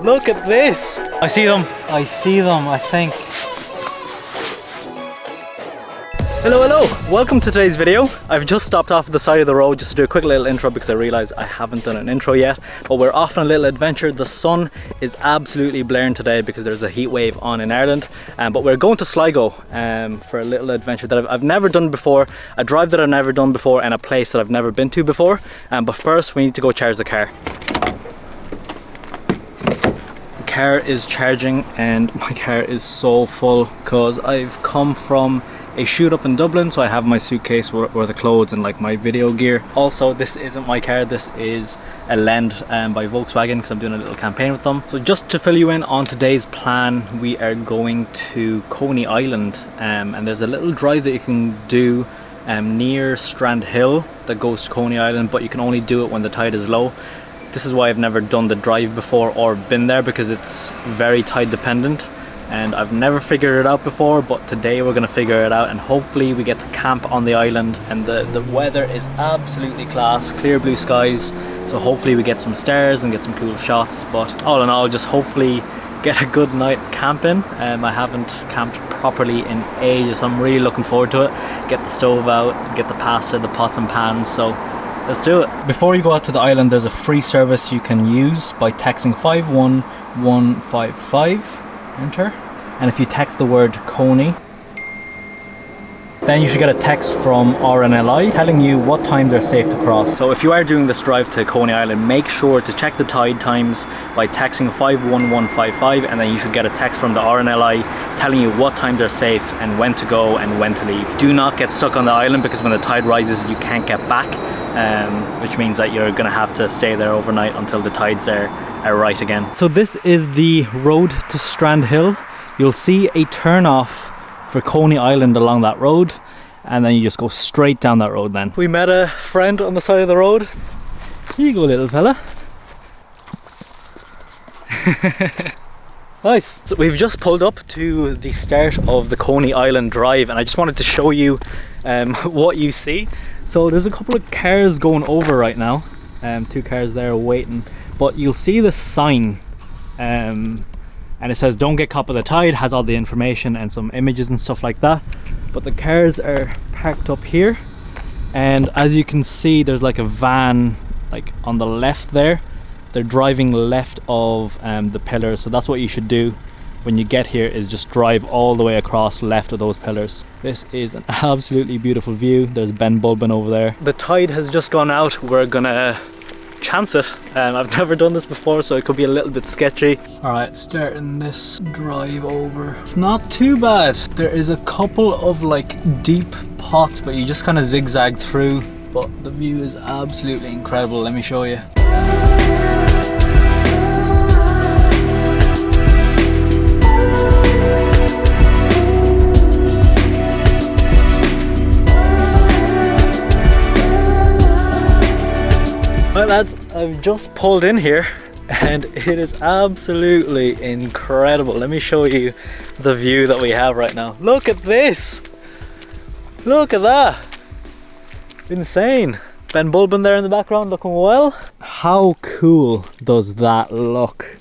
Look at this. I see them, I think. Hello, welcome to today's video. I've just stopped off at the side of the road just to do a quick little intro because I realised I haven't done an intro yet, but we're off on a little adventure. The sun is absolutely blaring today because there's a heat wave on in Ireland, but we're going to Sligo for a little adventure that I've never done before, a drive that I've never done before, and a place that I've never been to before. But first we need to go charge the car. Car is charging and my car is so full because I've come from a shoot up in Dublin, so I have my suitcase worth of clothes and like my video gear. Also, this isn't my car, this is a lend by Volkswagen because I'm doing a little campaign with them. So just to fill you in on today's plan, we are going to Coney Island, and there's a little drive that you can do near Strandhill that goes to Coney Island, but you can only do it when the tide is low. This is why I've never done the drive before or been there, because it's very tide dependent and I've never figured it out before, but today we're going to figure it out and hopefully we get to camp on the island. And the weather is absolutely class, clear blue skies, so hopefully we get some stars and get some cool shots. But all in all, just hopefully get a good night camping. I haven't camped properly in ages, so I'm really looking forward to it. Get the stove out, get the pasta, the pots and pans, so let's do it. Before you go out to the island, there's a free service you can use by texting 51155, enter, and if you text the word Coney, then you should get a text from RNLI telling you what time they're safe to cross. So if you are doing this drive to Coney Island, make sure to check the tide times by texting 51155, and then you should get a text from the RNLI telling you what time they're safe and when to go and when to leave. Do not get stuck on the island because when the tide rises you can't get back, which means that you're gonna have to stay there overnight until the tides are right again. So this is the road to Strandhill. You'll see a turn off for Coney Island along that road, and then you just go straight down that road then. We met a friend on the side of the road. Here you go, little fella. Nice. So we've just pulled up to the start of the Coney Island drive, and I just wanted to show you what you see. So there's a couple of cars going over right now, 2 cars there waiting, but you'll see the sign and it says don't get caught by the tide, has all the information and some images and stuff like that. But the cars are parked up here, and as you can see there's like a van like on the left there. They're driving left of the pillars, so that's what you should do when you get here, is just drive all the way across left of those pillars. This is an absolutely beautiful view. There's Ben Bulbin over there. The tide has just gone out. We're gonna chance it. I've never done this before, so it could be a little bit sketchy. Alright, starting this drive over. It's not too bad. There is a couple of like deep pots, but you just kind of zigzag through, but the view is absolutely incredible. Let me show you. Right lads, I've just pulled in here and it is absolutely incredible. Let me show you the view that we have right now. Look at this! Look at that! Insane! Ben Bulbin there in the background looking well. How cool does that look?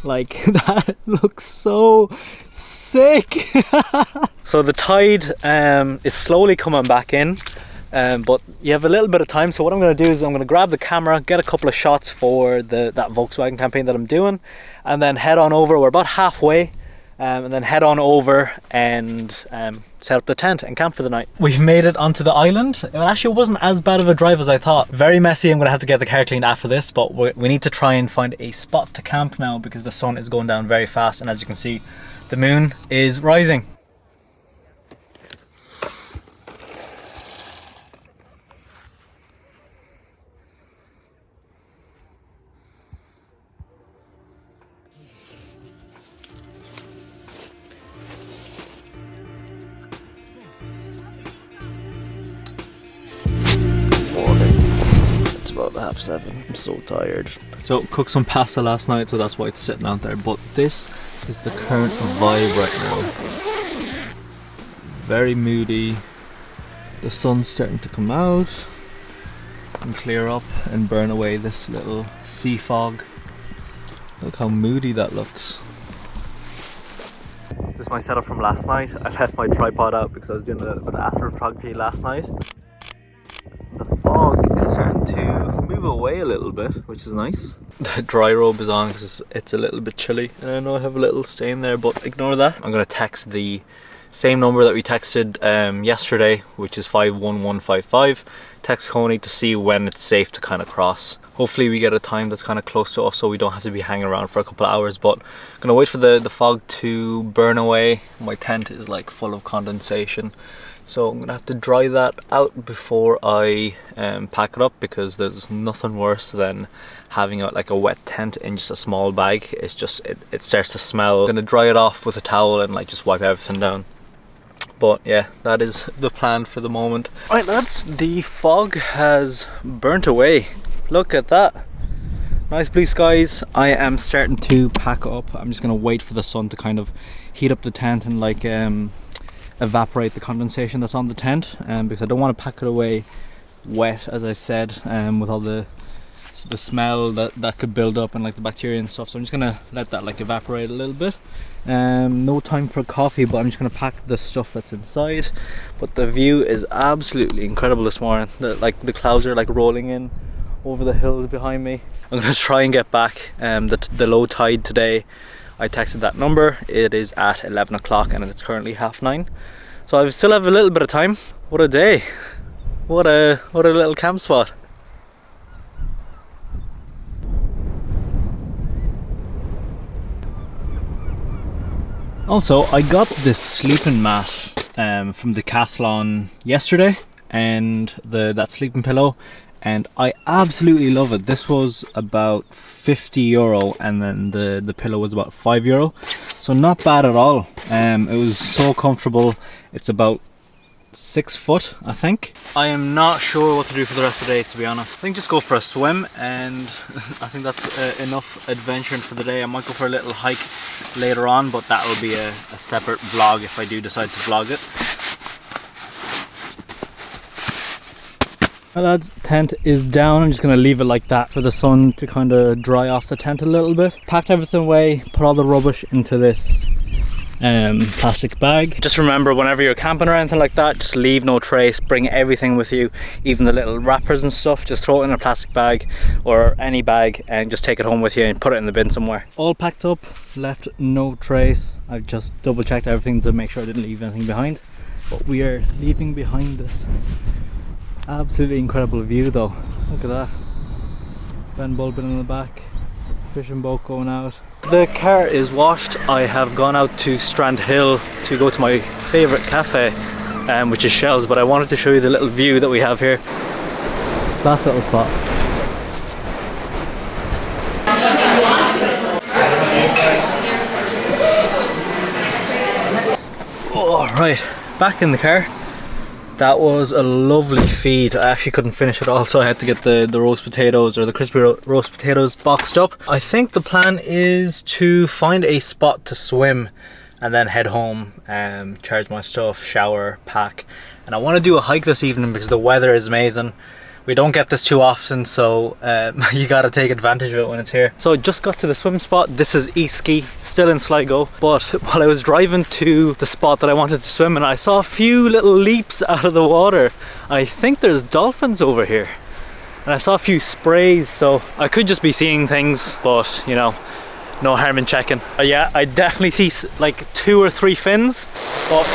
Like, that looks so sick! So the tide is slowly coming back in. But you have a little bit of time, so what I'm going to do is I'm going to grab the camera, get a couple of shots for that Volkswagen campaign that I'm doing, and then head on over. We're about halfway, and then head on over and set up the tent and camp for the night. We've made it onto the island. It actually wasn't as bad of a drive as I thought. Very messy. I'm going to have to get the car cleaned after this, but we need to try and find a spot to camp now because the sun is going down very fast, and as you can see, the moon is rising. About 7:30. I'm so tired. So cooked some pasta last night, so that's why it's sitting out there. But this is the current vibe right now. Very moody. The sun's starting to come out and clear up and burn away this little sea fog. Look how moody that looks. This is my setup from last night. I left my tripod out because I was doing a little bit of astrophotography last night. The fog is starting to move away a little bit, which is nice. The dry robe is on because it's a little bit chilly. And I know I have a little stain there, but ignore that. I'm going to text the same number that we texted yesterday, which is 51155. Text Coney to see when it's safe to kind of cross. Hopefully we get a time that's kind of close to us so we don't have to be hanging around for a couple of hours, but I'm gonna wait for the fog to burn away. My tent is like full of condensation, so I'm gonna have to dry that out before I pack it up, because there's nothing worse than having like a wet tent in just a small bag. It's just, it starts to smell. I'm gonna dry it off with a towel and like just wipe everything down. But yeah, that is the plan for the moment. Right lads, the fog has burnt away. Look at that. Nice blue skies. I am starting to pack up. I'm just gonna wait for the sun to kind of heat up the tent and like evaporate the condensation that's on the tent, because I don't want to pack it away wet, as I said, with all the smell that could build up and like the bacteria and stuff. So I'm just gonna let that like evaporate a little bit. No time for coffee, but I'm just gonna pack the stuff that's inside. But the view is absolutely incredible this morning. The clouds are like rolling in over the hills behind me. I'm gonna try and get back. The low tide today, I texted that number. It is at 11 o'clock and it's currently 9:30. So I still have a little bit of time. What a day. What a little camp spot. Also, I got this sleeping mat from Decathlon yesterday, and that sleeping pillow, and I absolutely love it. This was about €50 and then the pillow was about €5, so not bad at all. It was so comfortable. It's about 6 foot, I think. I am not sure what to do for the rest of the day, to be honest. I think just go for a swim, and I think that's enough adventuring for the day. I might go for a little hike later on, but that will be a separate vlog if I do decide to vlog it. Well lads, tent is down. I'm just going to leave it like that for the sun to kind of dry off the tent a little bit. Packed everything away, put all the rubbish into this plastic bag. Just remember, whenever you're camping or anything like that, just leave no trace. Bring everything with you, even the little wrappers and stuff. Just throw it in a plastic bag or any bag and just take it home with you and put it in the bin somewhere. All packed up, left no trace. I've just double checked everything to make sure I didn't leave anything behind, but we are leaving behind this absolutely incredible view though. Look at that, Ben bulbing in the back, fishing boat going out. The car is washed. I have gone out to Strandhill to go to my favourite cafe, which is Shell's, but I wanted to show you the little view that we have here. Last little spot. Oh, right, back in the car. That was a lovely feed. I actually couldn't finish it all, so I had to get the roast potatoes, or the crispy roast potatoes, boxed up. I think the plan is to find a spot to swim and then head home, charge my stuff, shower, pack. And I want to do a hike this evening because the weather is amazing. We don't get this too often, so you gotta take advantage of it when it's here. So I just got to the swim spot. This is Eastskey, still in Sligo. But while I was driving to the spot that I wanted to swim in, I saw a few little leaps out of the water. I think there's dolphins over here. And I saw a few sprays, so I could just be seeing things, but you know, no harm in checking. Yeah, I definitely see like 2 or 3 fins, but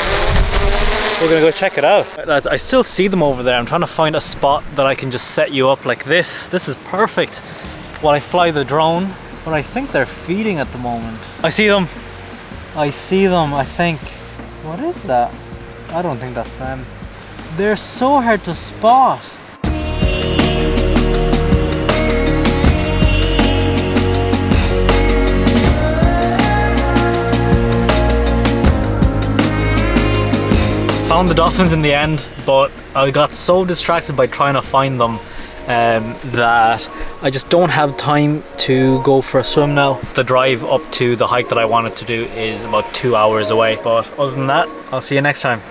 we're gonna go check it out. Lads, I still see them over there. I'm trying to find a spot that I can just set you up like this. This is perfect while I fly the drone, but I think they're feeding at the moment. I see them. I see them, I think. What is that? I don't think that's them. They're so hard to spot. Found the dolphins in the end, but I got so distracted by trying to find them that I just don't have time to go for a swim now. The drive up to the hike that I wanted to do is about 2 hours away, but other than that, I'll see you next time.